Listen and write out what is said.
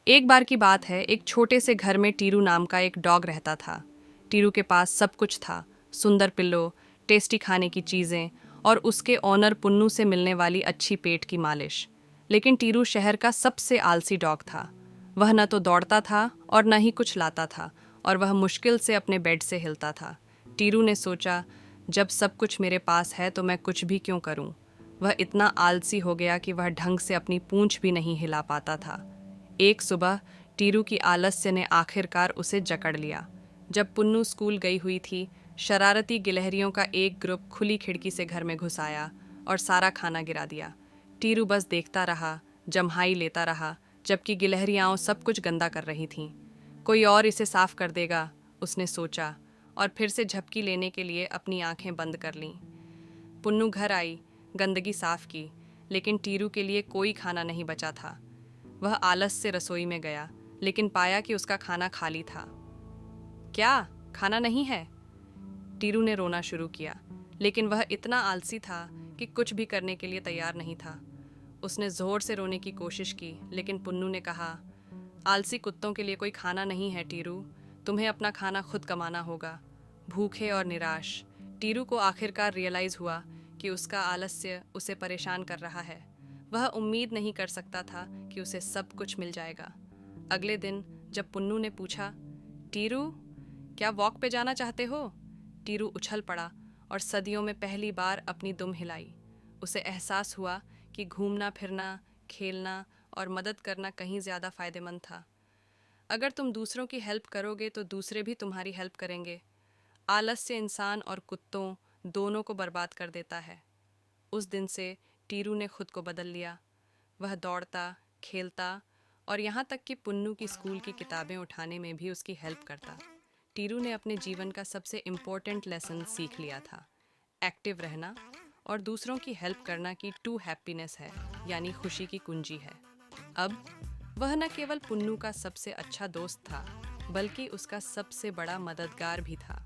एक बार की बात है, एक छोटे से घर में टीरू नाम का एक डॉग रहता था। टीरू के पास सब कुछ था, सुंदर पिल्लो, टेस्टी खाने की चीज़ें और उसके ऑनर पुन्नू से मिलने वाली अच्छी पेट की मालिश। लेकिन टीरू शहर का सबसे आलसी डॉग था। वह न तो दौड़ता था और न ही कुछ लाता था, और वह मुश्किल से अपने बेड से हिलता था। टीरू ने सोचा, जब सब कुछ मेरे पास है तो मैं कुछ भी क्यों करूं? वह इतना आलसी हो गया कि वह ढंग से अपनी पूंछ भी नहीं हिला पाता था। एक सुबह टीरू की आलस्य ने आखिरकार उसे जकड़ लिया। जब पुन्नू स्कूल गई हुई थी, शरारती गिलहरियों का एक ग्रुप खुली खिड़की से घर में घुस आया और सारा खाना गिरा दिया। टीरू बस देखता रहा, जम्हाई लेता रहा, जबकि गिलहरियाँ सब कुछ गंदा कर रही थीं। कोई और इसे साफ कर देगा, उसने सोचा, और फिर से झपकी लेने के लिए अपनी आंखें बंद कर लीं। पुन्नू घर आई, गंदगी साफ की, लेकिन टीरू के लिए कोई खाना नहीं बचा था। वह आलस से रसोई में गया, लेकिन पाया कि उसका खाना खाली था। क्या खाना नहीं है? टीरू ने रोना शुरू किया, लेकिन वह इतना आलसी था कि कुछ भी करने के लिए तैयार नहीं था। उसने जोर से रोने की कोशिश की, लेकिन पुन्नू ने कहा, आलसी कुत्तों के लिए कोई खाना नहीं है टीरू, तुम्हें अपना खाना खुद कमाना होगा। भूखे और निराश, टीरू को आखिरकार रियलाइज हुआ कि उसका आलस्य उसे परेशान कर रहा है। वह उम्मीद नहीं कर सकता था कि उसे सब कुछ मिल जाएगा। अगले दिन जब पुन्नू ने पूछा, टीरू, क्या वॉक पे जाना चाहते हो? टीरू उछल पड़ा और सदियों में पहली बार अपनी दुम हिलाई। उसे एहसास हुआ कि घूमना फिरना, खेलना और मदद करना कहीं ज़्यादा फ़ायदेमंद था। अगर तुम दूसरों की हेल्प करोगे तो दूसरे भी तुम्हारी हेल्प करेंगे। आलस्य इंसान और कुत्तों दोनों को बर्बाद कर देता है। उस दिन से टीरू ने खुद को बदल लिया। वह दौड़ता, खेलता और यहाँ तक कि पुन्नू की स्कूल की किताबें उठाने में भी उसकी हेल्प करता। टीरू ने अपने जीवन का सबसे इम्पोर्टेंट लेसन सीख लिया था। एक्टिव रहना और दूसरों की हेल्प करना की टू हैप्पीनेस है, यानी खुशी की कुंजी है। अब वह न केवल पुन्नू का सबसे अच्छा दोस्त था, बल्कि उसका सबसे बड़ा मददगार भी था।